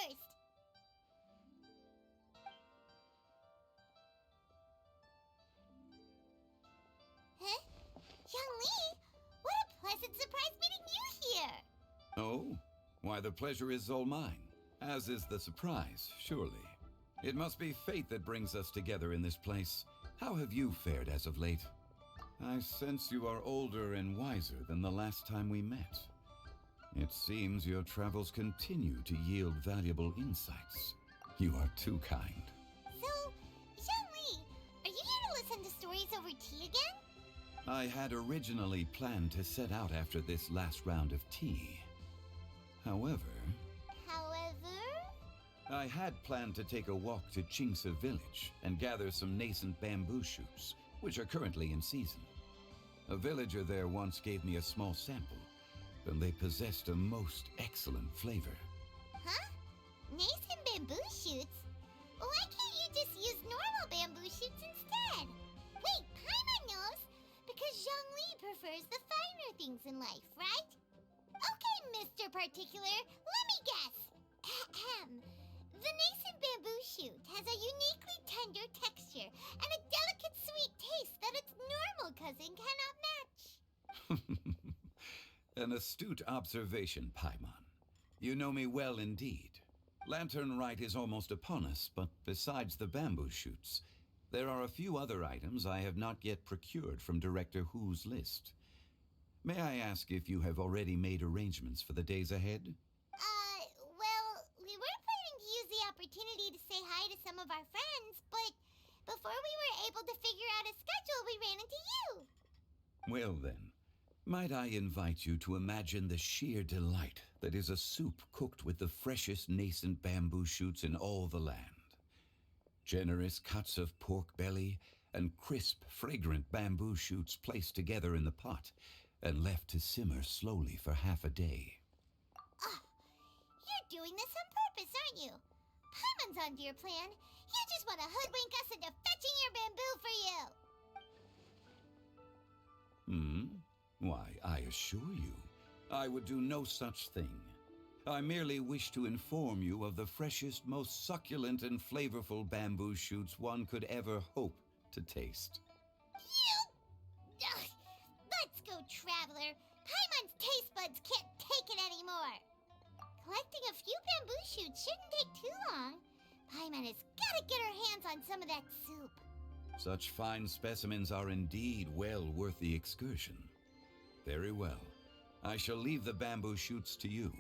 first. Huh? Young Lee, what a pleasant surprise meeting you here. Oh? Why, the pleasure is all mine, as is the surprise, surely. It must be fate that brings us together in this place. How have you fared as of late? I sense you are older and wiser than the last time we met. It seems your travels continue to yield valuable insights. You are too kind. So, Young Lee, are you here to listen to stories over tea again? I had originally planned to set out after this last round of tea. However, I had planned to take a walk to Chimes village and gather some nascent bamboo shoots, which are currently in season. A villager there once gave me a small sample, and they possessed a most excellent flavor. Huh? Nascent bamboo shoots? Why can't you just use normal bamboo shoots instead? Wait, Paimon knows! Because Zhang Li prefers the finer things in life, right? Okay, Mr. Particular, let me guess. Ahem. The nascent bamboo shoot has a uniquely tender texture and a delicate sweet taste that its normal cousin cannot match. An astute observation, Paimon. You know me well indeed. Lantern Rite is almost upon us, but besides the bamboo shoots, there are a few other items I have not yet procured from Director Hu's list. May I ask if you have already made arrangements for the days ahead? Well, we were planning to use the opportunity to say hi to some of our friends, but before we were able to figure out a schedule, we ran into you. Well then, might I invite you to imagine the sheer delight that is a soup cooked with the freshest nascent bamboo shoots in all the land. Generous cuts of pork belly and crisp, fragrant bamboo shoots placed together in the pot and left to simmer slowly for half a day. You're doing this on purpose, aren't you? Paimon's onto your plan. You just want to hoodwink us into fetching your bamboo for you. Why, I assure you, I would do no such thing. I merely wish to inform you of the freshest, most succulent and flavorful bamboo shoots one could ever hope to taste. Ugh, let's go, Traveler. Paimon's taste buds can't take it anymore. Collecting a few bamboo shoots shouldn't take too long. Paimon has got to get her hands on some of that soup. Such fine specimens are indeed well worth the excursion. Very well. I shall leave the bamboo shoots to you.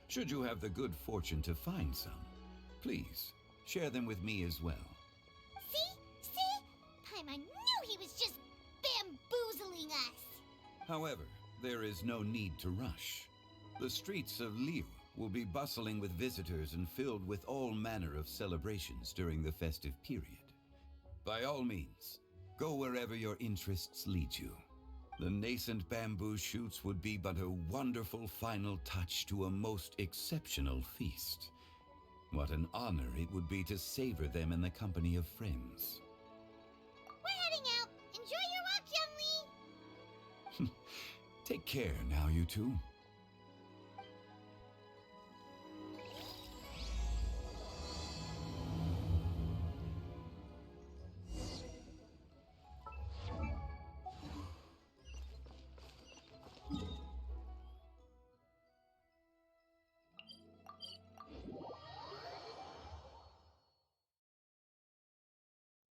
Should you have the good fortune to find some, please share them with me as well. See? Paimon knew he was just bamboozling us. However, there is no need to rush. The streets of Liu will be bustling with visitors and filled with all manner of celebrations during the festive period. By all means, go wherever your interests lead you. The nascent bamboo shoots would be but a wonderful final touch to a most exceptional feast. What an honor it would be to savor them in the company of friends. We're heading out. Enjoy your walk, Young Lee. Take care now, you two.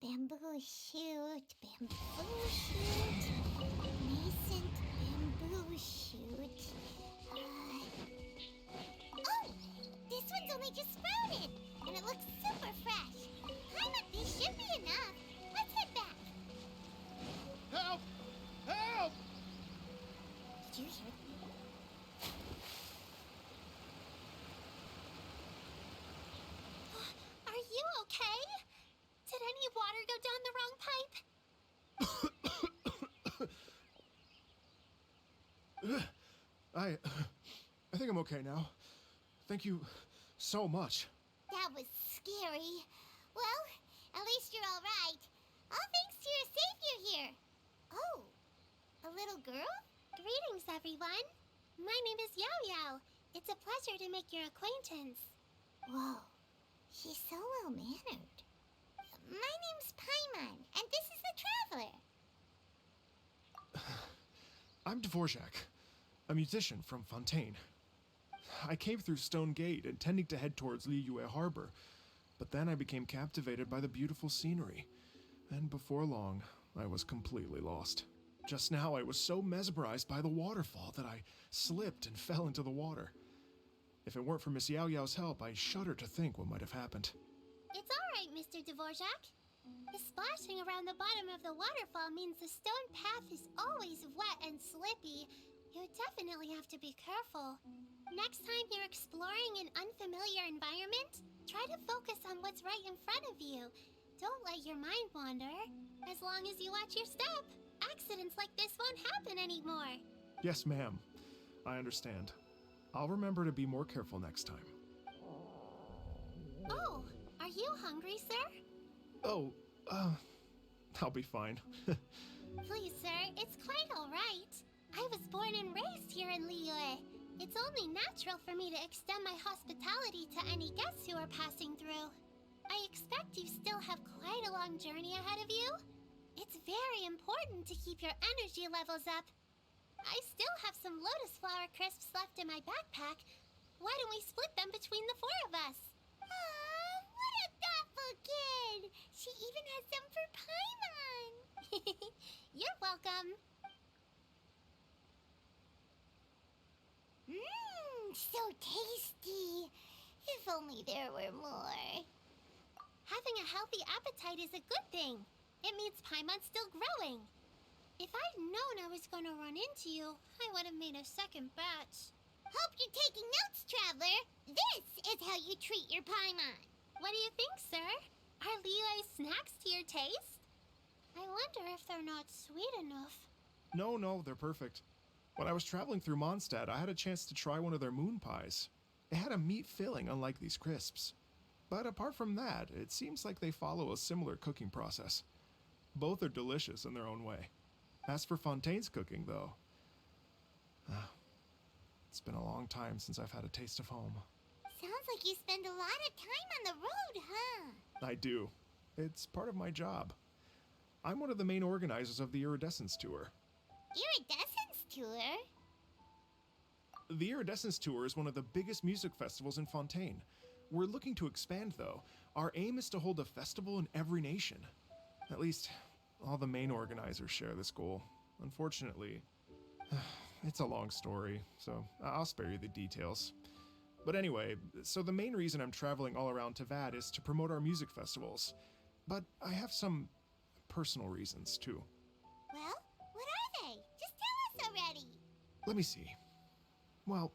Bamboo shoot, nascent bamboo shoot. Oh, this one's only just sprouted, and it looks super fresh. This should be enough. Let's head back. Help! Help! Did you hear that? Are you okay? Did any water go down the wrong I think I'm okay now. Thank you so much. That was scary. Well, at least you're all right. All thanks to your savior here. Oh, a little girl? Greetings, everyone. My name is Yao Yao. It's a pleasure to make your acquaintance. Whoa, she's so well-mannered. My name's Paimon, and this is the Traveler. I'm Dvorak, a musician from Fontaine. I came through Stone Gate, intending to head towards Liyue Harbor, but then I became captivated by the beautiful scenery, and before long, I was completely lost. Just now, I was so mesmerized by the waterfall that I slipped and fell into the water. If it weren't for Miss Yao Yao's help, I shudder to think what might have happened. It's all right, Mr. Dvorak. The splashing around the bottom of the waterfall means the stone path is always wet and slippy. You definitely have to be careful. Next time you're exploring an unfamiliar environment, try to focus on what's right in front of you. Don't let your mind wander. As long as you watch your step, accidents like this won't happen anymore. Yes, ma'am. I understand. I'll remember to be more careful next time. Oh, are you hungry, sir? Oh, I'll be fine. Please, sir, it's quite all right. I was born and raised here in Liyue. It's only natural for me to extend my hospitality to any guests who are passing through. I expect you still have quite a long journey ahead of you. It's very important to keep your energy levels up. I still have some lotus flower crisps left in my backpack. Why don't we split them between the four of us? Aw, what a thoughtful kid! She even has some for Paimon! You're welcome. Mmm, so tasty! If only there were more. Having a healthy appetite is a good thing. It means Paimon's still growing. If I'd known I was going to run into you, I would have made a second batch. Hope you're taking notes, Traveler. This is how you treat your Paimon. What do you think, sir? Are Liyue snacks to your taste? I wonder if they're not sweet enough. No, they're perfect. When I was traveling through Mondstadt, I had a chance to try one of their moon pies. It had a meat filling, unlike these crisps. But apart from that, it seems like they follow a similar cooking process. Both are delicious in their own way. As for Fontaine's cooking, though, it's been a long time since I've had a taste of home. Sounds like you spend a lot of time on the road, huh? I do. It's part of my job. I'm one of the main organizers of the Iridescence Tour. Iridescence Tour? The Iridescence Tour is one of the biggest music festivals in Fontaine. We're looking to expand, though. Our aim is to hold a festival in every nation. At least, all the main organizers share this goal. Unfortunately, it's a long story, so I'll spare you the details. But anyway, so the main reason I'm traveling all around Tavad is to promote our music festivals. But I have some personal reasons, too. Well, what are they? Just tell us already. Let me see. Well,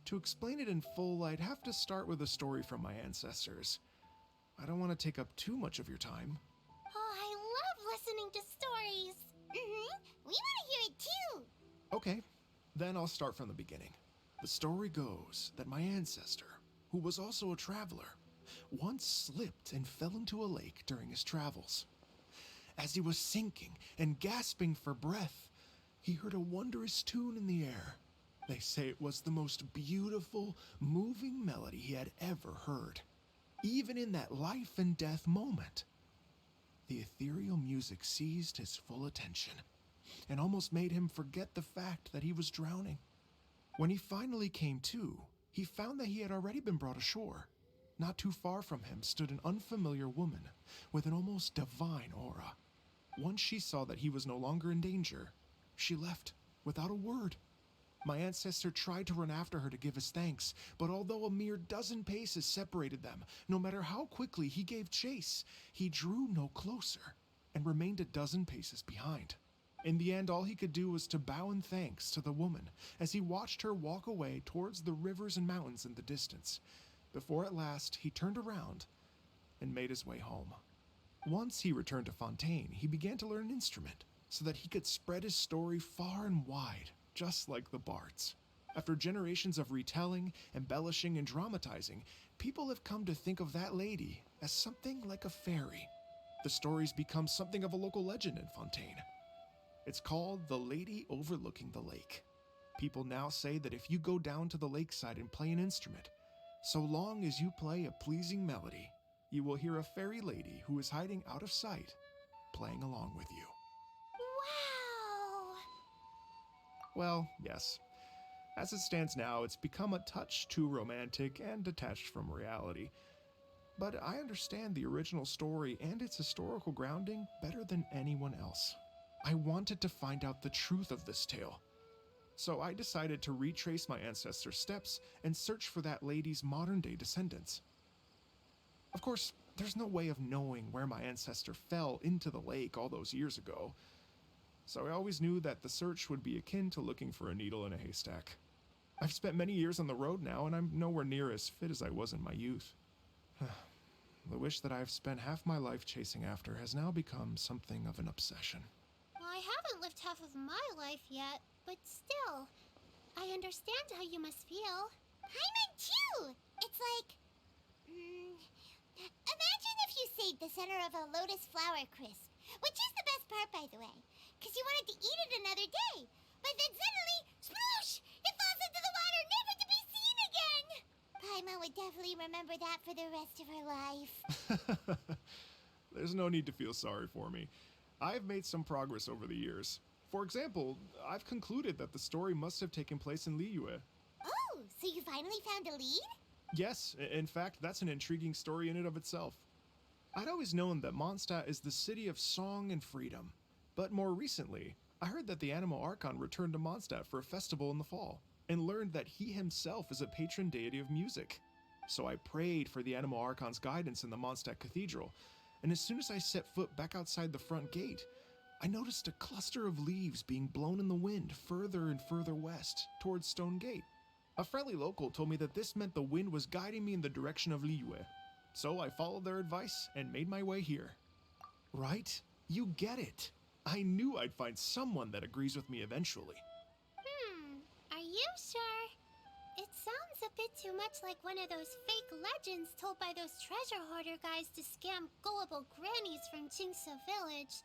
to explain it in full, I'd have to start with a story from my ancestors. I don't want to take up too much of your time. Oh, I love listening to stories. We want to hear it too. Okay, then I'll start from the beginning. The story goes that my ancestor, who was also a traveler, once slipped and fell into a lake during his travels. As he was sinking and gasping for breath, he heard a wondrous tune in the air. They say it was the most beautiful, moving melody he had ever heard. Even in that life and death moment, the ethereal music seized his full attention and almost made him forget the fact that he was drowning. When he finally came to, he found that he had already been brought ashore. Not too far from him stood an unfamiliar woman with an almost divine aura. Once she saw that he was no longer in danger, she left without a word. My ancestor tried to run after her to give his thanks, but although a mere dozen paces separated them, no matter how quickly he gave chase, he drew no closer and remained a dozen paces behind. In the end, all he could do was to bow in thanks to the woman as he watched her walk away towards the rivers and mountains in the distance, before at last he turned around and made his way home. Once he returned to Fontaine, he began to learn an instrument so that he could spread his story far and wide, just like the bards. After generations of retelling, embellishing, and dramatizing, people have come to think of that lady as something like a fairy. The story's become something of a local legend in Fontaine. It's called the Lady Overlooking the Lake. People now say that if you go down to the lakeside and play an instrument, So long as you play a pleasing melody, you will hear a fairy lady who is hiding out of sight, playing along with you. Wow! Well, yes. As it stands now, it's become a touch too romantic and detached from reality. But I understand the original story and its historical grounding better than anyone else. I wanted to find out the truth of this tale. So I decided to retrace my ancestors' steps and search for that lady's modern-day descendants. Of course, there's no way of knowing where my ancestor fell into the lake all those years ago, so I always knew that the search would be akin to looking for a needle in a haystack. I've spent many years on the road now, and I'm nowhere near as fit as I was in my youth. The wish that I've spent half my life chasing after has now become something of an obsession. I haven't lived half of my life yet, but still, I understand how you must feel. Paimon too! It's like... imagine if you saved the center of a lotus flower crisp, which is the best part, by the way, because you wanted to eat it another day. But then suddenly, sploosh! It falls into the water, never to be seen again! Paimon would definitely remember that for the rest of her life. There's no need to feel sorry for me. I've made some progress over the years. For example, I've concluded that the story must have taken place in Liyue. Oh, so you finally found a lead? Yes, in fact, that's an intriguing story in and of itself. I'd always known that Mondstadt is the city of song and freedom, but more recently, I heard that the Animal Archon returned to Mondstadt for a festival in the fall, and learned that he himself is a patron deity of music. So I prayed for the Animal Archon's guidance in the Mondstadt Cathedral, and as soon as I set foot back outside the front gate, I noticed a cluster of leaves being blown in the wind further and further west, towards Stone Gate. A friendly local told me that this meant the wind was guiding me in the direction of Liyue, so I followed their advice and made my way here. Right? You get it. I knew I'd find someone that agrees with me eventually. Are you sure? It sounds a bit too much like one of those fake legends told by those treasure hoarder guys to scam gullible grannies from Chingsa Village.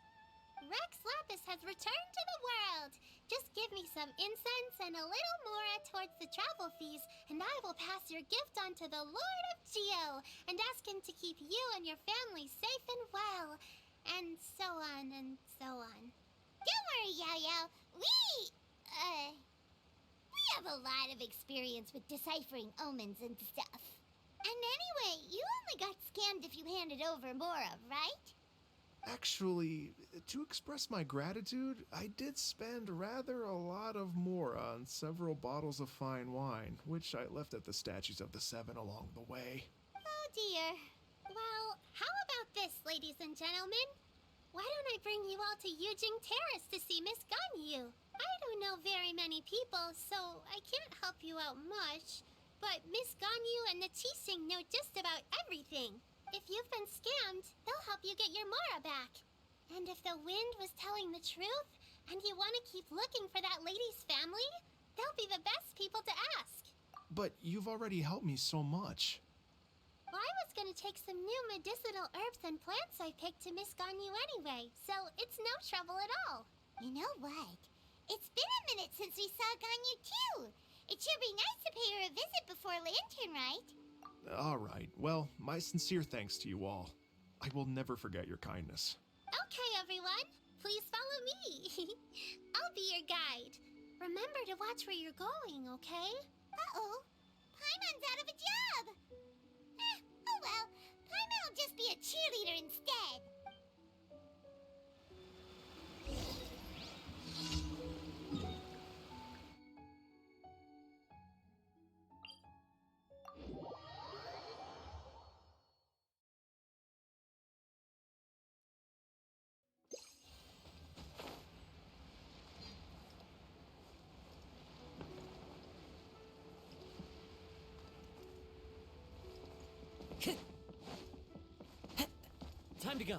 Rex Lapis has returned to the world. Just give me some incense and a little mora towards the travel fees, and I will pass your gift on to the Lord of Geo and ask him to keep you and your family safe and well. And so on and so on. Don't worry, Yao Yao. We have a lot of experience with deciphering omens and stuff. And anyway, you only got scammed if you handed over Mora, right? Actually, to express my gratitude, I did spend rather a lot of mora on several bottles of fine wine, which I left at the statues of the Seven along the way. Oh dear. Well, how about this, ladies and gentlemen? Why don't I bring you all to Yujing Terrace to see Miss Ganyu? I don't know very many people, so I can't help you out much. But Miss Ganyu and the Qixing know just about everything. If you've been scammed, they'll help you get your Mora back. And if the wind was telling the truth, and you want to keep looking for that lady's family, they'll be the best people to ask. But you've already helped me so much. Well, I was going to take some new medicinal herbs and plants I picked to Miss Ganyu anyway, so it's no trouble at all. You know what? It's been a minute since we saw Ganyu too. It should be nice to pay her a visit before Lantern, right? All right. Well, my sincere thanks to you all. I will never forget your kindness. Okay, everyone. Please follow me. I'll be your guide. Remember to watch where you're going, okay? Uh-oh. Paimon's out of a job. Oh well. Paimon will just be a cheerleader instead. Time to go.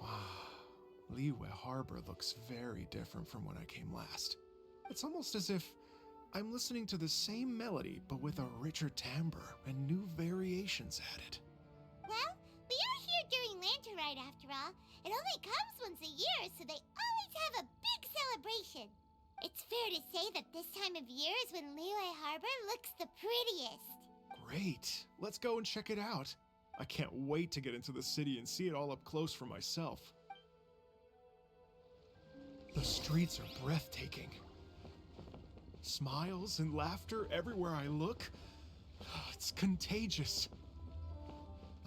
Wow. Liyue Harbor looks very different from when I came last. It's almost as if I'm listening to the same melody, but with a richer timbre and new variations added. Well, we are here during Lantern Ride after all, It only comes once a year, so they always have a big celebration. It's fair to say that this time of year is when Liyue Harbor looks the prettiest. Great. Let's go and check it out. I can't wait to get into the city and see it all up close for myself. The streets are breathtaking. Smiles and laughter everywhere I look. It's contagious.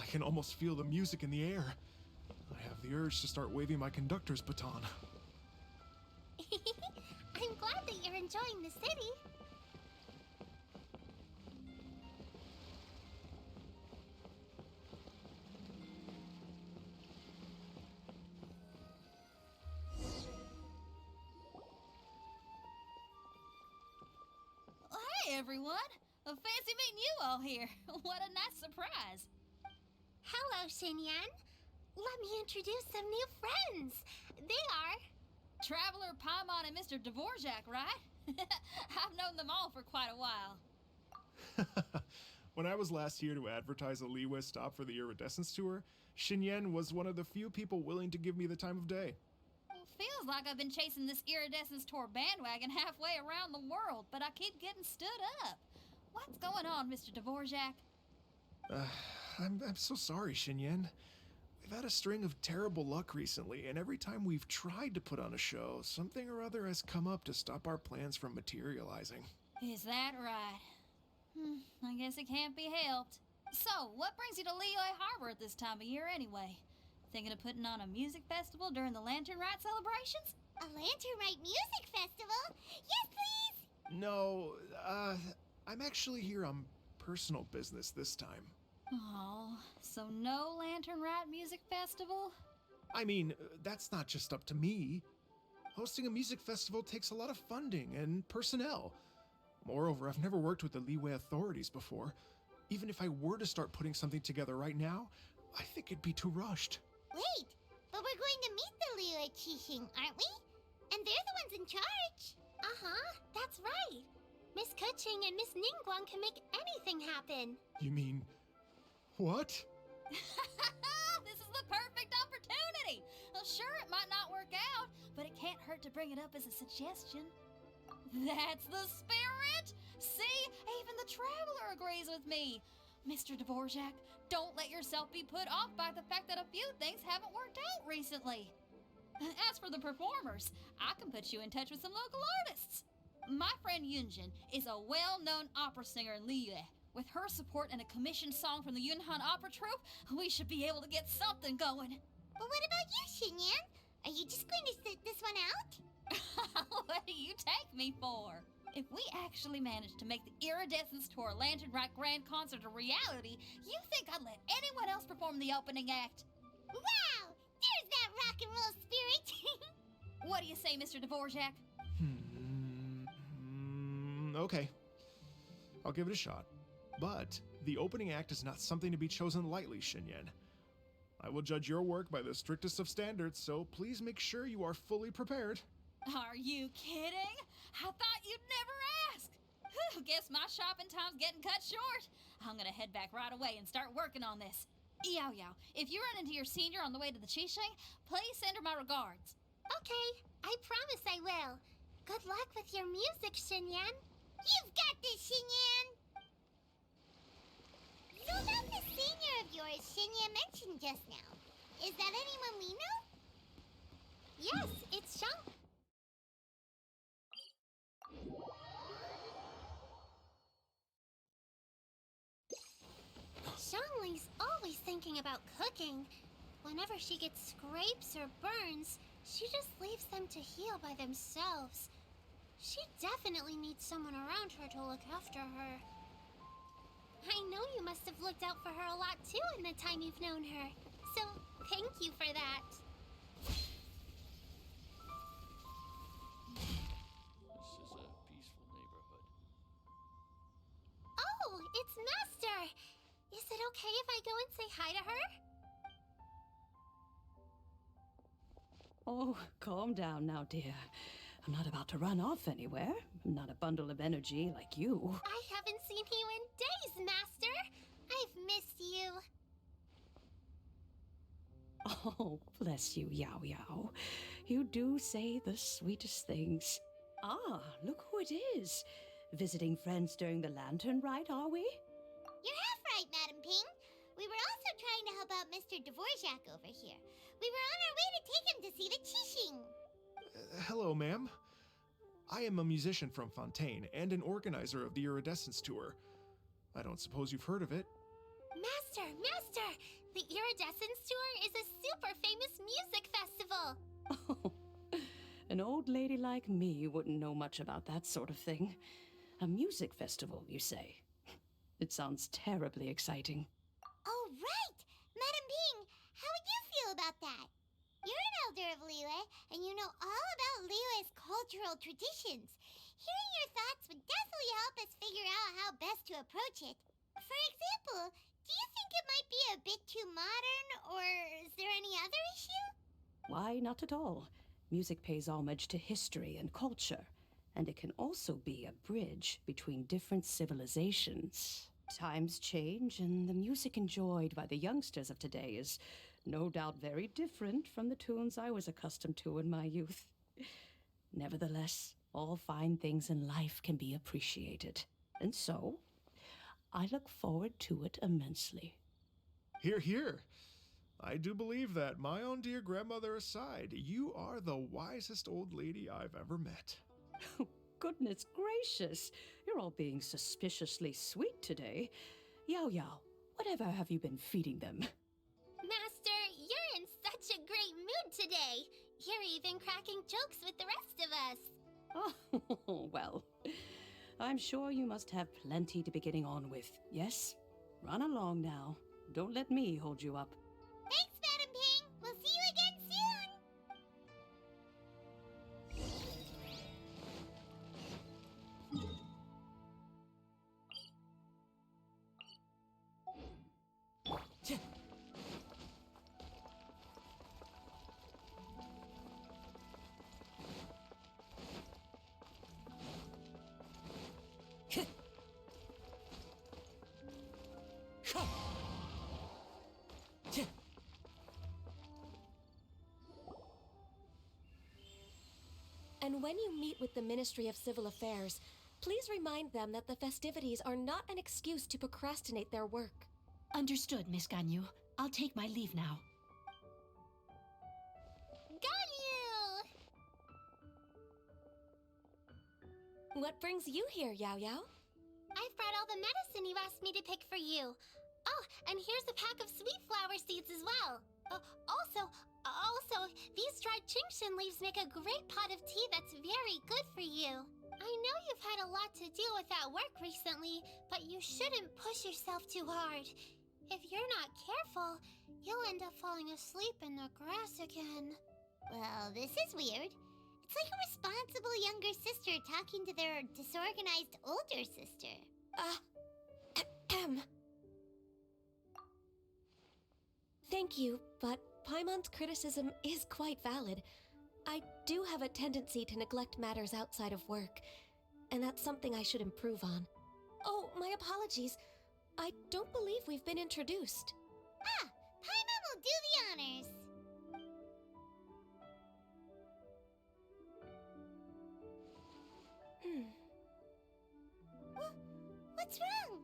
I can almost feel the music in the air. I have the urge to start waving my conductor's baton. I'm glad that you're enjoying the city. Hey everyone! A fancy meeting you all here. What a nice surprise. Hello, Xinyan. Let me introduce some new friends. They are... Traveler Paimon and Mr. Dvorak, right? I've known them all for quite a while. When I was last here to advertise a Liyue stop for the Iridescence Tour, Xinyan was one of the few people willing to give me the time of day. Well, feels like I've been chasing this Iridescence Tour bandwagon halfway around the world, but I keep getting stood up. What's going on, Mr. Dvorak? I'm so sorry, Xinyan. We've had a string of terrible luck recently, and every time we've tried to put on a show, something or other has come up to stop our plans from materializing. Is that right? I guess it can't be helped. So, what brings you to Liyue Harbor at this time of year anyway? Thinking of putting on a music festival during the Lantern Rite celebrations? A Lantern Rite music festival? Yes, please! No, I'm actually here on personal business this time. Oh, so no Lantern Rite music festival? I mean, that's not just up to me. Hosting a music festival takes a lot of funding and personnel. Moreover, I've never worked with the Liyue authorities before. Even if I were to start putting something together right now, I think it'd be too rushed. Wait, but we're going to meet the Liyue Qixing, aren't we? And they're the ones in charge. Uh-huh, that's right. Miss Kuching and Miss Ningguang can make anything happen. You mean... what? This is the perfect opportunity! Well, sure, it might not work out, but it can't hurt to bring it up as a suggestion. That's the spirit! See, even the Traveler agrees with me. Mr. Dvorak, don't let yourself be put off by the fact that a few things haven't worked out recently. As for the performers, I can put you in touch with some local artists. My friend Yunjin is a well-known opera singer in Liyue. With her support and a commissioned song from the Yunhan Opera Troupe, we should be able to get something going. But what about you, Xinyan? Are you just going to sit this one out? What do you take me for? If we actually manage to make the Iridescence Tour Lantern Rite Grand Concert a reality, you think I'd let anyone else perform the opening act? Wow! There's that rock and roll spirit! What do you say, Mr. Dvorak? Okay. I'll give it a shot. But the opening act is not something to be chosen lightly, Xinyan. I will judge your work by the strictest of standards, so please make sure you are fully prepared. Are you kidding? I thought you'd never ask. Whew, guess my shopping time's getting cut short. I'm gonna head back right away and start working on this. Yao Yao, if you run into your senior on the way to the Qixing, please send her my regards. Okay, I promise I will. Good luck with your music, Xinyan. You've got this, Xinyan! So about the senior of yours Xinyan mentioned just now. Is that anyone we know? Yes, it's Shang. Xiangli's always thinking about cooking. Whenever she gets scrapes or burns, she just leaves them to heal by themselves. She definitely needs someone around her to look after her. I know you must have looked out for her a lot too in the time you've known her. So, thank you for that. This is a peaceful neighborhood. Oh, it's Master! Is it okay if I go and say hi to her? Oh, calm down now, dear. I'm not about to run off anywhere. I'm not a bundle of energy like you. I haven't seen you in days, Master. I've missed you. Oh, bless you, Yao Yao. You do say the sweetest things. Ah, look who it is. Visiting friends during the lantern rite, are we? You're half right, Madam Ping. We were also trying to help out Mr. Dvorak over here. We were on our way to take him to see the Qixing. Hello, ma'am. I am a musician from Fontaine and an organizer of the Iridescence Tour. I don't suppose you've heard of it. Master! The Iridescence Tour is a super famous music festival! Oh, an old lady like me wouldn't know much about that sort of thing. A music festival, you say? It sounds terribly exciting. Oh, right! Madam Ping, how would you feel about that? You're an elder of Liyue, and you know all about Liyue's cultural traditions. Hearing your thoughts would definitely help us figure out how best to approach it. For example, do you think it might be a bit too modern, or is there any other issue? Why, not at all. Music pays homage to history and culture, and it can also be a bridge between different civilizations. Times change, and the music enjoyed by the youngsters of today is no doubt very different from the tunes I was accustomed to in my youth. Nevertheless, all fine things in life can be appreciated, and so I look forward to it immensely. Hear, hear. I do believe that, my own dear grandmother aside, you are the wisest old lady I've ever met. Goodness gracious, you're all being suspiciously sweet today. Yao Yao, whatever have you been feeding them? Master, you're in such a great mood today! You're even cracking jokes with the rest of us! Oh, well, I'm sure you must have plenty to be getting on with, yes? Run along now. Don't let me hold you up. Thanks, Madam Ping. We'll see you again soon. And when you meet with the Ministry of Civil Affairs, please remind them that the festivities are not an excuse to procrastinate their work. Understood, Miss Ganyu. I'll take my leave now. Ganyu! What brings you here, Yao Yao? I've brought all the medicine you asked me to pick for you. Oh, and here's a pack of sweet flower seeds as well. Also, these dried Chingshin leaves make a great pot of tea that's very good for you. I know you've had a lot to deal with at work recently, but you shouldn't push yourself too hard. If you're not careful, you'll end up falling asleep in the grass again. Well, this is weird. It's like a responsible younger sister talking to their disorganized older sister. Thank you, but Paimon's criticism is quite valid. I do have a tendency to neglect matters outside of work, and that's something I should improve on. Oh, my apologies. I don't believe we've been introduced. Paimon will do the honors. What's wrong?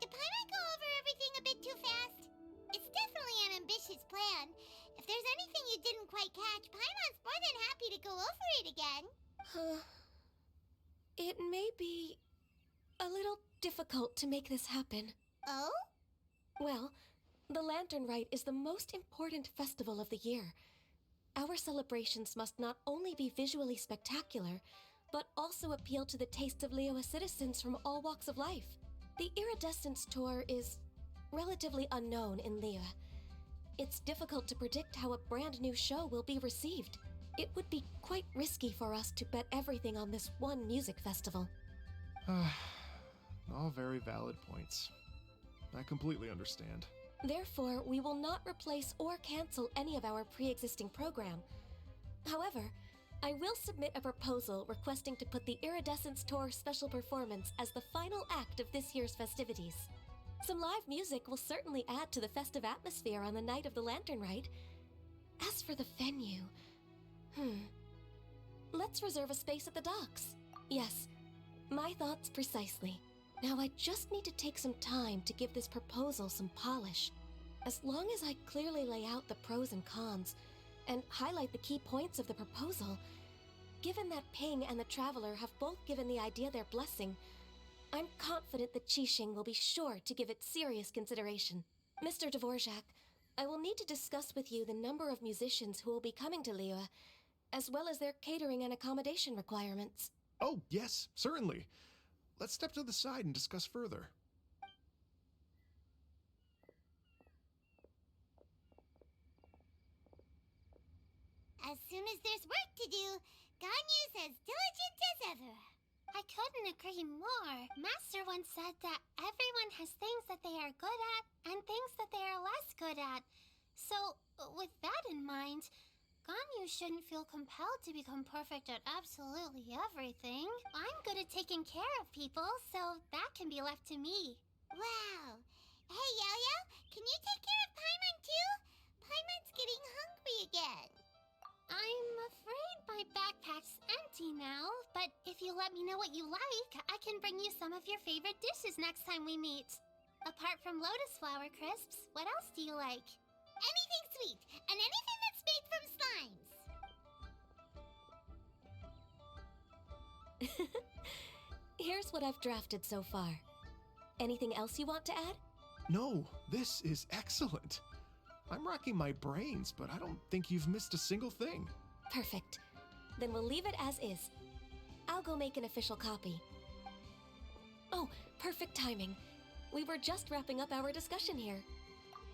Did Paimon go over everything a bit too fast? It's definitely an ambitious plan. If there's anything you didn't quite catch, Paimon's more than happy to go over it again. It may be a little difficult to make this happen. Oh? Well, the Lantern Rite is the most important festival of the year. Our celebrations must not only be visually spectacular, but also appeal to the tastes of Liyue citizens from all walks of life. The Iridescence Tour is relatively unknown in Liyue. It's difficult to predict how a brand new show will be received. It would be quite risky for us to bet everything on this one music festival. All very valid points. I completely understand. Therefore, we will not replace or cancel any of our pre-existing program. However, I will submit a proposal requesting to put the Iridescence Tour special performance as the final act of this year's festivities. Some live music will certainly add to the festive atmosphere on the night of the Lantern Rite. As for the venue, let's reserve a space at the docks. Yes, my thoughts precisely. Now I just need to take some time to give this proposal some polish. As long as I clearly lay out the pros and cons, and highlight the key points of the proposal, given that Ping and the Traveler have both given the idea their blessing, I'm confident that Qixing will be sure to give it serious consideration. Mr. Dvorak, I will need to discuss with you the number of musicians who will be coming to Liyue, as well as their catering and accommodation requirements. Oh, yes, certainly. Let's step to the side and discuss further. As soon as there's work to do, Ganyu's as diligent as ever. I couldn't agree more. Master once said that everyone has things that they are good at and things that they are less good at. So, with that in mind, Ganyu shouldn't feel compelled to become perfect at absolutely everything. I'm good at taking care of people, so that can be left to me. Wow. Hey, Yo-Yo, can you take care of Paimon too? Paimon's getting hungry again. I'm afraid my backpack's empty now, but if you let me know what you like, I can bring you some of your favorite dishes next time we meet. Apart from lotus flower crisps, what else do you like? Anything sweet, and anything that's made from slimes. Here's what I've drafted so far. Anything else you want to add? No, this is excellent. I'm racking my brains, but I don't think you've missed a single thing. Perfect. Then we'll leave it as is. I'll go make an official copy. Oh, perfect timing. We were just wrapping up our discussion here.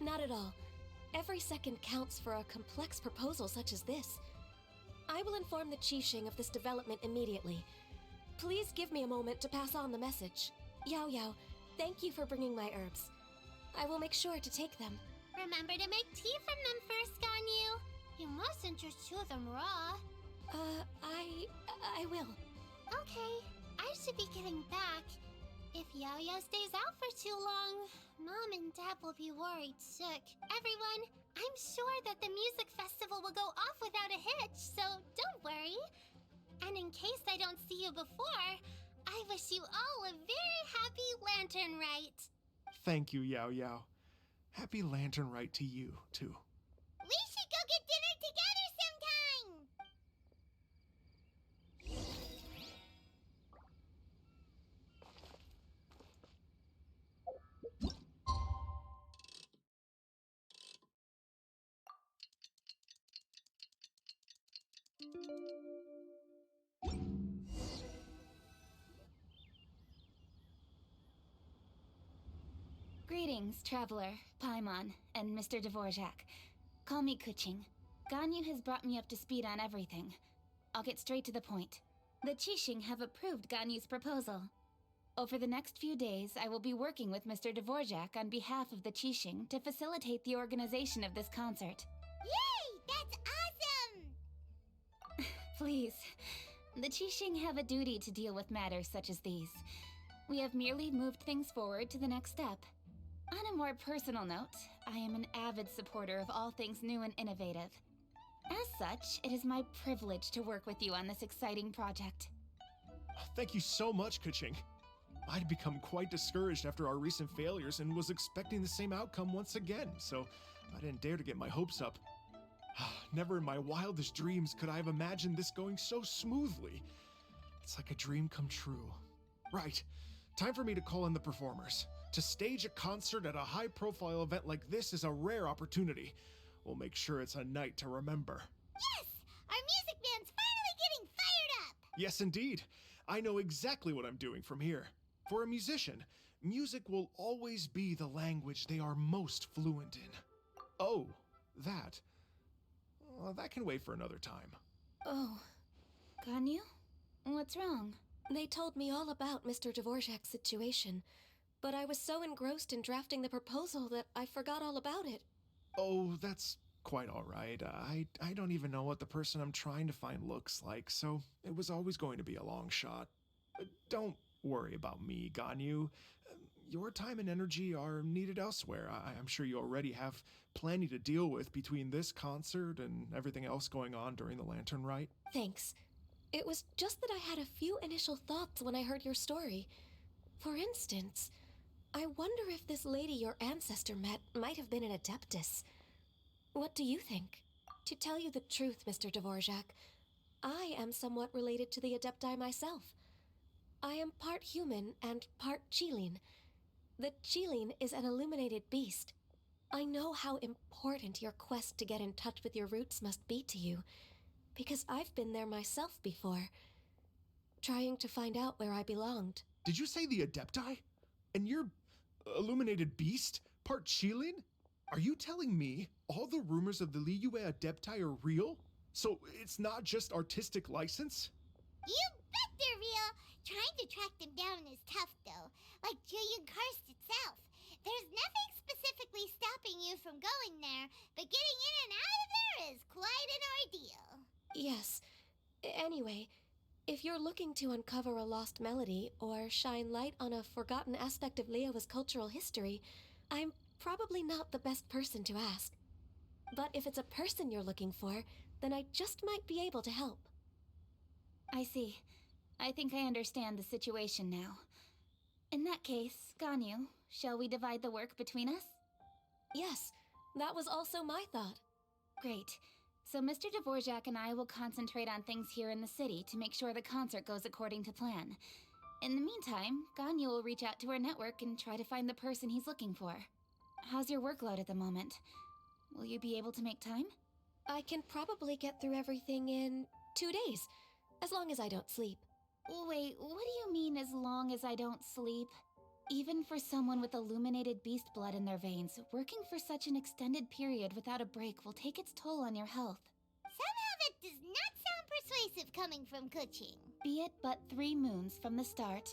Not at all. Every second counts for a complex proposal such as this. I will inform the Qixing of this development immediately. Please give me a moment to pass on the message. Yao Yao, thank you for bringing my herbs. I will make sure to take them. Remember to make tea from them first, Ganyu. You mustn't just chew them raw. I will. Okay, I should be getting back. If Yao-Yao stays out for too long, Mom and Dad will be worried sick. Everyone, I'm sure that the music festival will go off without a hitch, so don't worry. And in case I don't see you before, I wish you all a very happy Lantern Rite. Thank you, Yao Yao. Happy Lantern Rite to you, too. We should go get dinner together sometime. Greetings, Traveler, Paimon, and Mr. Dvorak. Call me Kuching. Ganyu has brought me up to speed on everything. I'll get straight to the point. The Qixing have approved Ganyu's proposal. Over the next few days, I will be working with Mr. Dvorak on behalf of the Qixing to facilitate the organization of this concert. Yay! That's awesome! Please. The Qixing have a duty to deal with matters such as these. We have merely moved things forward to the next step. On a more personal note, I am an avid supporter of all things new and innovative. As such, it is my privilege to work with you on this exciting project. Thank you so much, Kuching. I'd become quite discouraged after our recent failures and was expecting the same outcome once again, so I didn't dare to get my hopes up. Never in my wildest dreams could I have imagined this going so smoothly. It's like a dream come true. Right, time for me to call in the performers. To stage a concert at a high-profile event like this is a rare opportunity. We'll make sure it's a night to remember. Yes! Our music band's finally getting fired up! Yes, indeed. I know exactly what I'm doing from here. For a musician, music will always be the language they are most fluent in. Oh, that. Well, that can wait for another time. Oh, Ganyu? What's wrong? They told me all about Mr. Dvorak's situation, but I was so engrossed in drafting the proposal that I forgot all about it. Oh, that's quite all right. I don't even know what the person I'm trying to find looks like, so it was always going to be a long shot. Don't worry about me, Ganyu. your time and energy are needed elsewhere. I'm sure you already have plenty to deal with between this concert and everything else going on during the Lantern Rite. Thanks. It was just that I had a few initial thoughts when I heard your story. For instance, I wonder if this lady your ancestor met might have been an Adeptus. What do you think? To tell you the truth, Mr. Dvorak, I am somewhat related to the Adepti myself. I am part human and part Qilin. The Qilin is an illuminated beast. I know how important your quest to get in touch with your roots must be to you, because I've been there myself before, trying to find out where I belonged. Did you say the Adepti? And you're illuminated beast? Part Qilin? Are you telling me all the rumors of the Liyue Adepti are real? So it's not just artistic license? You bet they're real! Trying to track them down is tough, though. Like Julian Karst itself. There's nothing specifically stopping you from going there, but getting in and out of there is quite an ordeal. Yes. Anyway, if you're looking to uncover a lost melody or shine light on a forgotten aspect of Liyue's cultural history, I'm probably not the best person to ask. But if it's a person you're looking for, then I just might be able to help. I see. I think I understand the situation now. In that case, Ganyu, shall we divide the work between us? Yes, that was also my thought. Great. So Mr. Dvorak and I will concentrate on things here in the city to make sure the concert goes according to plan. In the meantime, Ganyu will reach out to our network and try to find the person he's looking for. How's your workload at the moment? Will you be able to make time? I can probably get through everything in 2 days, as long as I don't sleep. Wait, what do you mean as long as I don't sleep? Even for someone with illuminated beast blood in their veins, working for such an extended period without a break will take its toll on your health. Somehow that does not sound persuasive coming from Kuching. Be it but 3 moons from the start,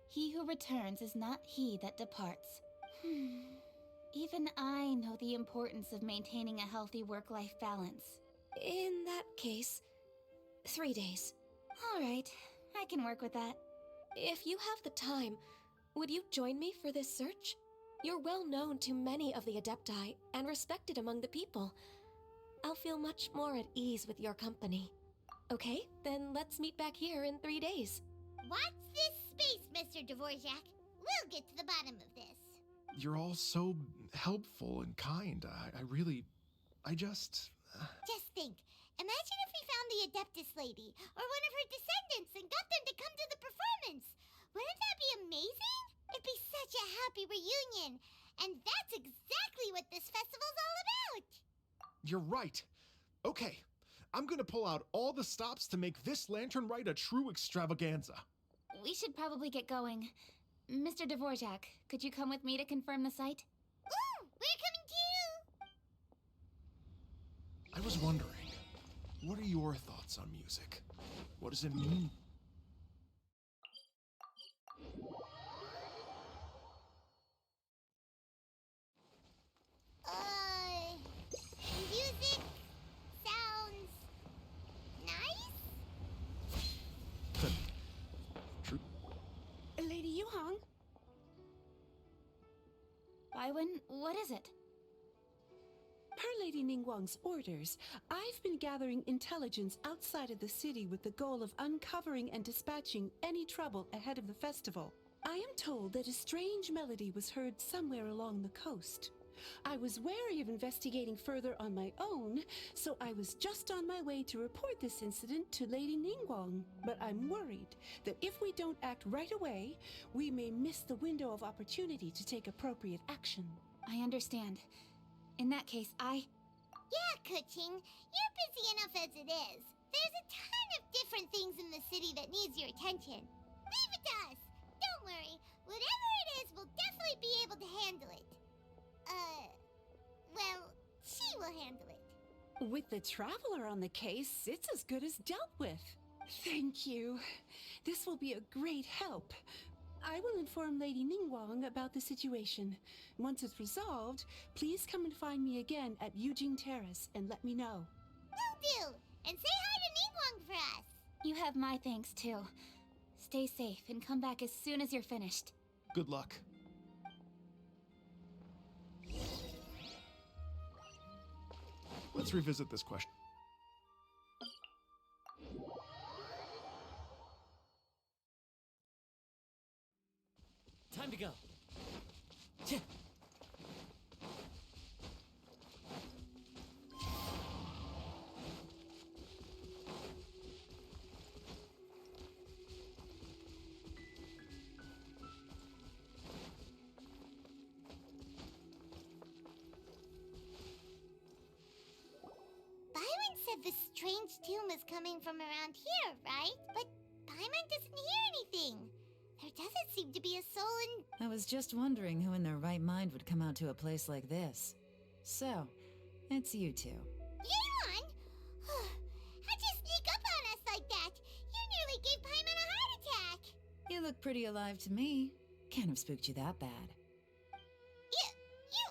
he who returns is not he that departs. Even I know the importance of maintaining a healthy work-life balance. In that case, 3 days. All right, I can work with that. If you have the time, would you join me for this search? You're well known to many of the Adepti and respected among the people. I'll feel much more at ease with your company. Okay, then let's meet back here in 3 days. Watch this space, Mr. Dvorak. We'll get to the bottom of this. You're all so helpful and kind. Just think. Imagine if we found the Adeptus lady, or one of her descendants, and got them to come to the performance. Wouldn't that be amazing? It'd be such a happy reunion. And that's exactly what this festival's all about. You're right. Okay, I'm gonna pull out all the stops to make this Lantern Rite a true extravaganza. We should probably get going. Mr. Dvorak, could you come with me to confirm the site? Ooh, we're coming too! I was wondering, what are your thoughts on music? What does it mean? Music sounds nice? True. Lady Yuhong? Baiwen, what is it? Per Lady Ningguang's orders, I've been gathering intelligence outside of the city with the goal of uncovering and dispatching any trouble ahead of the festival. I am told that a strange melody was heard somewhere along the coast. I was wary of investigating further on my own, so I was just on my way to report this incident to Lady Ningguang. But I'm worried that if we don't act right away, we may miss the window of opportunity to take appropriate action. I understand. In that case, Yeah, Kuching, you're busy enough as it is. There's a ton of different things in the city that needs your attention. Leave it to us. Don't worry. Whatever it is, we'll definitely be able to handle it. Well, she will handle it. With the Traveler on the case, it's as good as dealt with. Thank you. This will be a great help. I will inform Lady Ningguang about the situation. Once it's resolved, please come and find me again at Yujing Terrace and let me know. Will do. And say hi to Ningguang for us. you have my thanks too. Stay safe and come back as soon as you're finished. Good luck. Let's revisit this question. Time to go. Byron said the strange tune was coming from around here, right? But Paimon doesn't hear anything. There doesn't seem to be a soul in... I was just wondering who in their right mind would come out to a place like this. So, it's you two. Yelan! How'd you sneak up on us like that? You nearly gave Paimon a heart attack! You look pretty alive to me. Can't have spooked you that bad.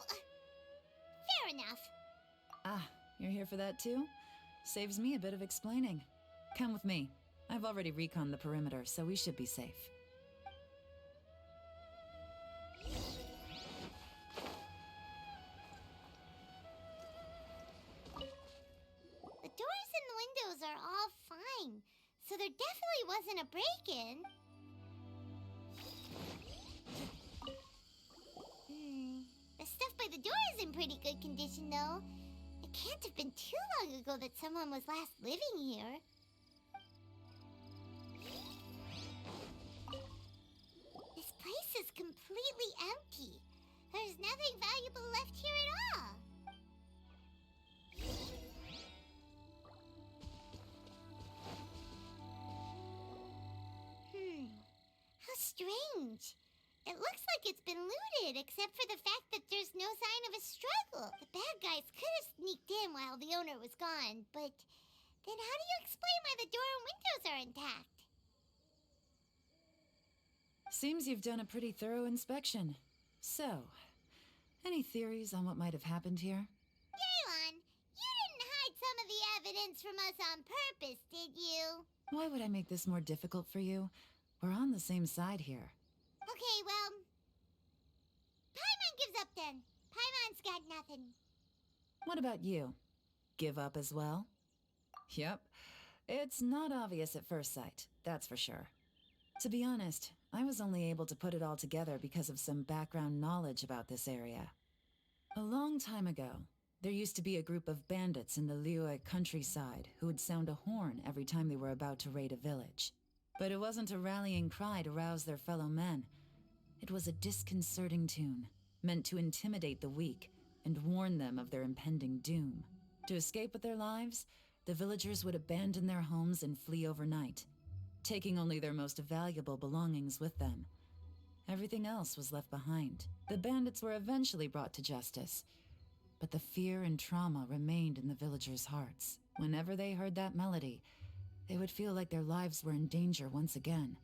Fair enough. Ah, you're here for that too? Saves me a bit of explaining. Come with me. I've already reconned the perimeter, so we should be safe. The doors and the windows are all fine, so there definitely wasn't a break-in. The stuff by the door is in pretty good condition, though. It can't have been too long ago that someone was last living here. This place is completely empty. There's nothing valuable left here at all. How strange. It looks like it's been looted, except for the fact that there's no sign of a struggle. The bad guys could have sneaked in while the owner was gone, but then how do you explain why the door and windows are intact? Seems you've done a pretty thorough inspection. So, any theories on what might have happened here? Yelan, you didn't hide some of the evidence from us on purpose, did you? Why would I make this more difficult for you? We're on the same side here. Okay, well... Paimon gives up then. Paimon's got nothing. What about you? Give up as well? Yep. It's not obvious at first sight, that's for sure. To be honest, I was only able to put it all together because of some background knowledge about this area. A long time ago, there used to be a group of bandits in the Liyue countryside who would sound a horn every time they were about to raid a village. But it wasn't a rallying cry to rouse their fellow men. It was a disconcerting tune, meant to intimidate the weak and warn them of their impending doom. To escape with their lives, the villagers would abandon their homes and flee overnight, taking only their most valuable belongings with them. Everything else was left behind. The bandits were eventually brought to justice, but the fear and trauma remained in the villagers' hearts. Whenever they heard that melody, they would feel like their lives were in danger once again,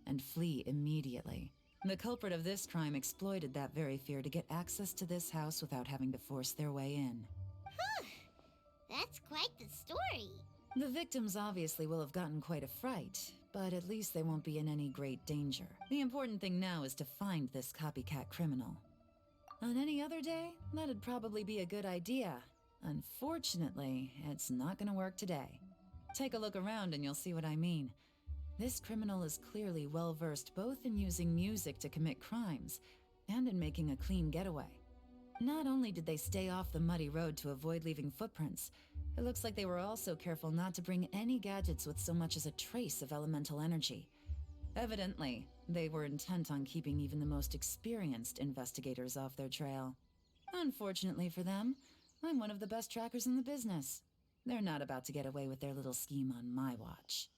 and flee immediately. The culprit of this crime exploited that very fear to get access to this house without having to force their way in. That's quite the story. The victims obviously will have gotten quite a fright, but at least they won't be in any great danger. The important thing now is to find this copycat criminal. On any other day, that'd probably be a good idea. Unfortunately, it's not gonna work today. Take a look around and you'll see what I mean. This criminal is clearly well-versed both in using music to commit crimes and in making a clean getaway. Not only did they stay off the muddy road to avoid leaving footprints, it looks like they were also careful not to bring any gadgets with so much as a trace of elemental energy. Evidently, they were intent on keeping even the most experienced investigators off their trail. Unfortunately for them, I'm one of the best trackers in the business. They're not about to get away with their little scheme on my watch.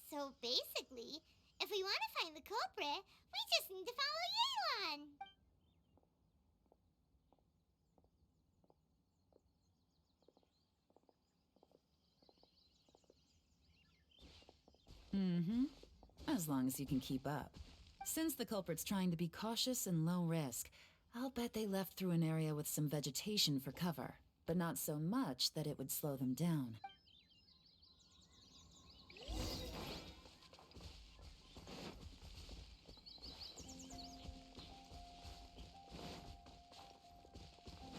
So basically, if we want to find the culprit, we just need to follow Yelan. As long as you can keep up. Since the culprit's trying to be cautious and low risk, I'll bet they left through an area with some vegetation for cover, but not so much that it would slow them down.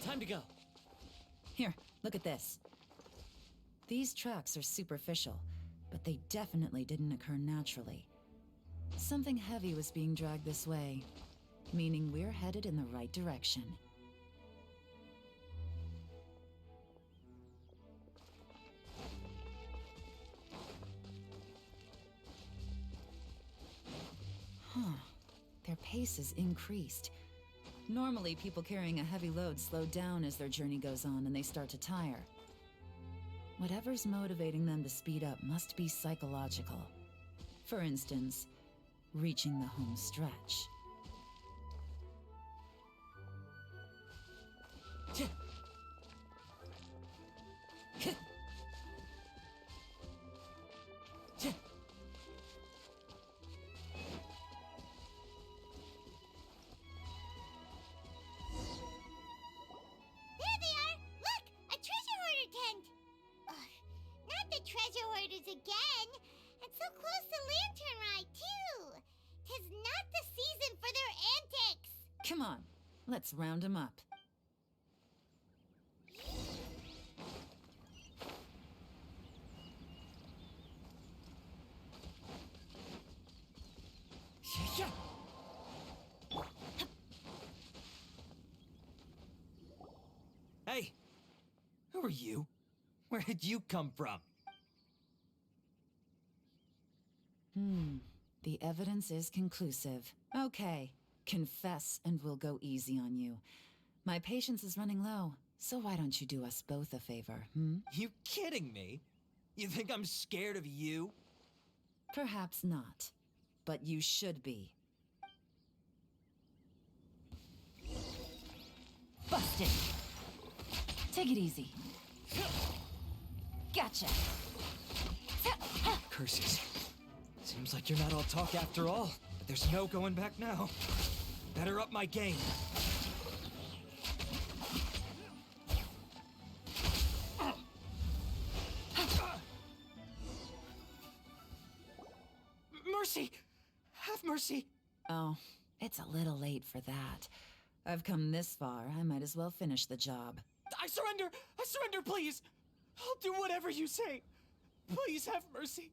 Time to go. Here, Look at this. These tracks are superficial, but they definitely didn't occur naturally. Something heavy was being dragged this way, meaning we're headed in the right direction. Huh. Their pace is increased. Normally, people carrying a heavy load slow down as their journey goes on and they start to tire. Whatever's motivating them to speed up must be psychological. For instance, reaching the home stretch. There they are! Look! A treasure hoarder tent! Ugh, not the treasure hoarders again! And so close to Lantern Ride, too! 'Tis not the season for their antics! Come on, let's round them up. Hey! Who are you? Where did you come from? The evidence is conclusive. Okay, confess and we'll go easy on you. My patience is running low, so why don't you do us both a favor, You kidding me? You think I'm scared of you? Perhaps not, but you should be. Busted! Take it easy. Gotcha! Curses. Seems like you're not all talk after all, but there's no going back now. Better up my game. Mercy! Have mercy! Oh, it's a little late for that. I've come this far, I might as well finish the job. I surrender! I surrender, please! I'll do whatever you say. Please have mercy.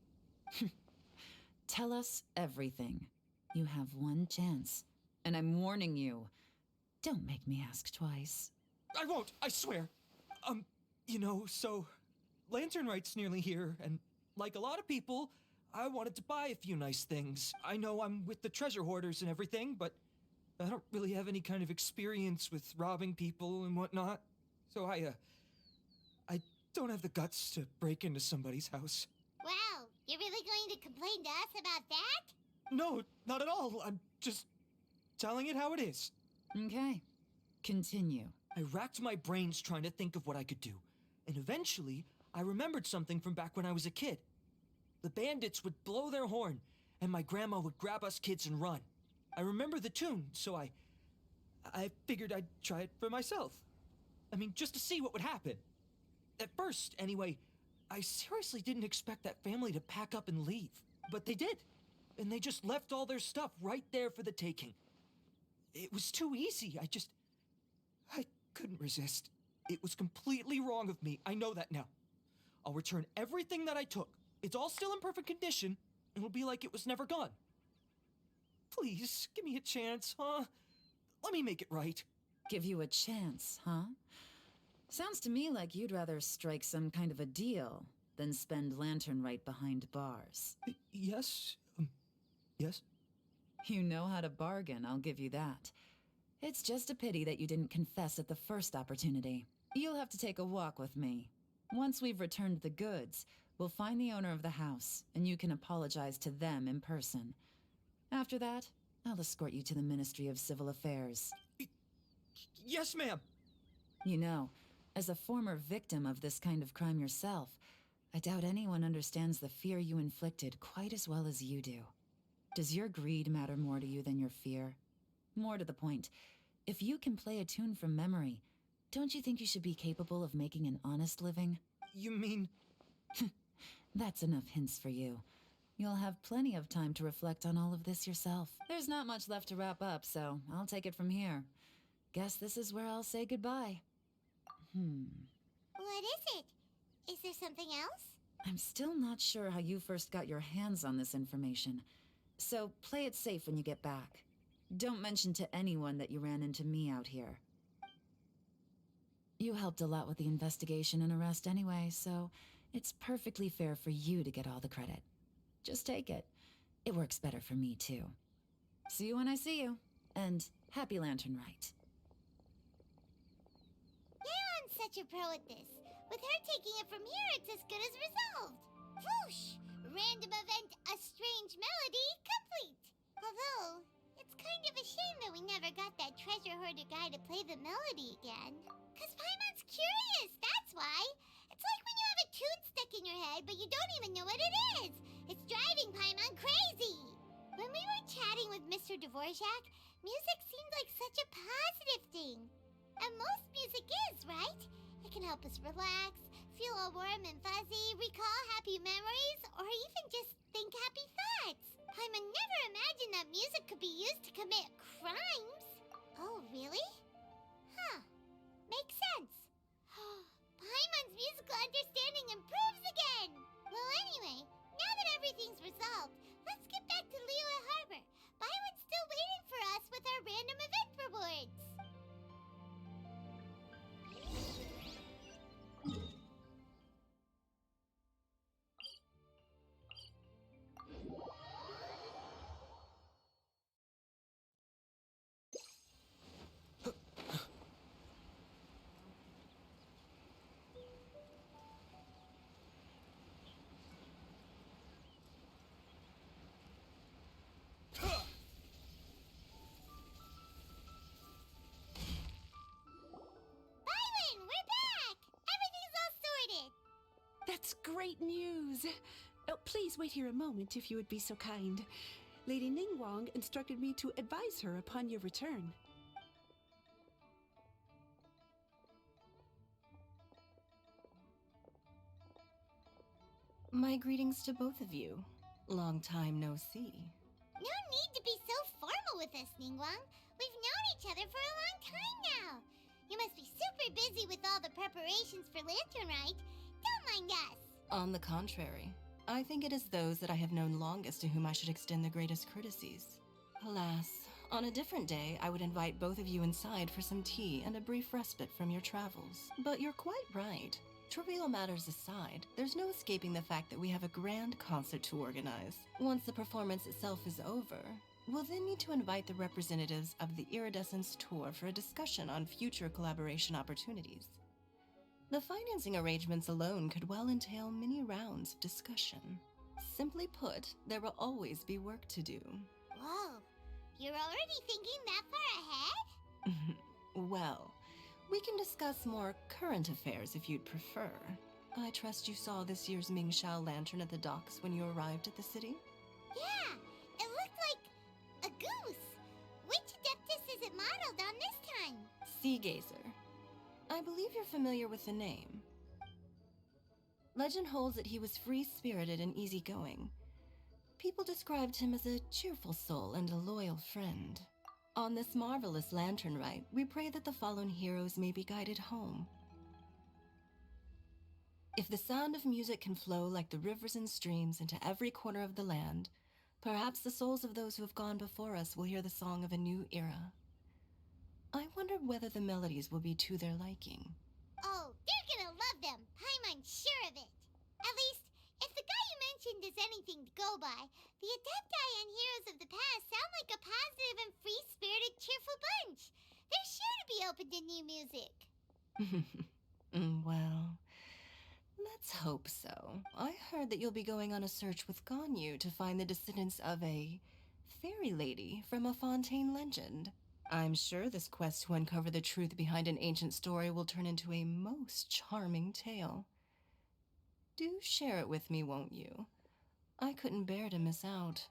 Tell us everything. You have one chance. And I'm warning you. Don't make me ask twice. I won't, I swear. So Lantern Right's nearly here, and like a lot of people, I wanted to buy a few nice things. I know I'm with the treasure hoarders and everything, but I don't really have any kind of experience with robbing people and whatnot. So I don't have the guts to break into somebody's house. Wow, you're really going to complain to us about that? No, not at all. I'm just telling it how it is. Okay. Continue. I racked my brains trying to think of what I could do, and eventually, I remembered something from back when I was a kid. The bandits would blow their horn, and my grandma would grab us kids and run. I remember the tune, so I figured I'd try it for myself. I mean, just to see what would happen. At first, anyway, I seriously didn't expect that family to pack up and leave. But they did. And they just left all their stuff right there for the taking. It was too easy. I couldn't resist. It was completely wrong of me. I know that now. I'll return everything that I took. It's all still in perfect condition. It'll be like it was never gone. Please, give me a chance, huh? Let me make it right. Give you a chance, huh? Sounds to me like you'd rather strike some kind of a deal than spend Lantern Right behind bars. Yes? Yes? You know how to bargain, I'll give you that. It's just a pity that you didn't confess at the first opportunity. You'll have to take a walk with me. Once we've returned the goods, we'll find the owner of the house, and you can apologize to them in person. After that, I'll escort you to the Ministry of Civil Affairs. Yes, ma'am! You know, as a former victim of this kind of crime yourself, I doubt anyone understands the fear you inflicted quite as well as you do. Does your greed matter more to you than your fear? More to the point, if you can play a tune from memory, don't you think you should be capable of making an honest living? You mean... That's enough hints for you. You'll have plenty of time to reflect on all of this yourself. There's not much left to wrap up, so I'll take it from here. Guess this is where I'll say goodbye. What is it? Is there something else? I'm still not sure how you first got your hands on this information, so play it safe when you get back. Don't mention to anyone that you ran into me out here. You helped a lot with the investigation and arrest anyway, so it's perfectly fair for you to get all the credit. Just take it. It works better for me, too. See you when I see you, and happy Lantern Rite. Yeon's such a pro at this. With her taking it from here, it's as good as resolved. Whoosh! Random event, a strange melody, complete. Although, it's kind of a shame that we never got that treasure hoarder guy to play the melody again. 'Cause Paimon's curious, that's why. It's like when you have a tune stuck in your head, but you don't even know what it is. It's driving Paimon crazy. When we were chatting with Mr. Dvorak, music seemed like such a positive thing. And most music is, right? It can help us relax, feel all warm and fuzzy, recall happy memories, or even just think happy thoughts. Paimon never imagined that music could be used to commit crimes. Oh, really? Huh. Makes sense. Paimon's musical understanding improves again! Well, anyway, now that everything's resolved, let's get back to Liyue Harbor. Byron's still waiting for us with our random event rewards. Byron, we're back! Everything's all sorted. That's great news. Oh, please wait here a moment if you would be so kind. Lady Ningguang instructed me to advise her upon your return. My greetings to both of you. Long time no see. No need to be so formal with us, Ningguang. We've known each other for a long time now. You must be super busy with all the preparations for Lantern Rite. Don't mind us. On the contrary, I think it is those that I have known longest to whom I should extend the greatest courtesies. Alas, on a different day, I would invite both of you inside for some tea and a brief respite from your travels. But you're quite right. Trivial matters aside, there's no escaping the fact that we have a grand concert to organize. Once the performance itself is over, we'll then need to invite the representatives of the Iridescence Tour for a discussion on future collaboration opportunities. The financing arrangements alone could well entail many rounds of discussion. Simply put, there will always be work to do. Whoa, you're already thinking that far ahead? Well, we can discuss more current affairs if you'd prefer. I trust you saw this year's Mingxiao lantern at the docks when you arrived at the city? Yeah, it looked like a goose. Which Adeptus is it modeled on this time? Sea Gazer. I believe you're familiar with the name. Legend holds that he was free-spirited and easygoing. People described him as a cheerful soul and a loyal friend. On this marvelous Lantern Rite, we pray that the fallen heroes may be guided home. If the sound of music can flow like the rivers and streams into every corner of the land, perhaps the souls of those who have gone before us will hear the song of a new era. I wonder whether the melodies will be to their liking. Oh, they're gonna love them. Paimon's sure of it. At least, if the guy you mentioned is anything to go by, the Adepti and heroes of the past sound like a positive and free-spirited, cheerful bunch. They're sure to be open to new music. Well, let's hope so. I heard that you'll be going on a search with Ganyu to find the descendants of a fairy lady from a Fontaine legend. I'm sure this quest to uncover the truth behind an ancient story will turn into a most charming tale. Do share it with me, won't you? I couldn't bear to miss out.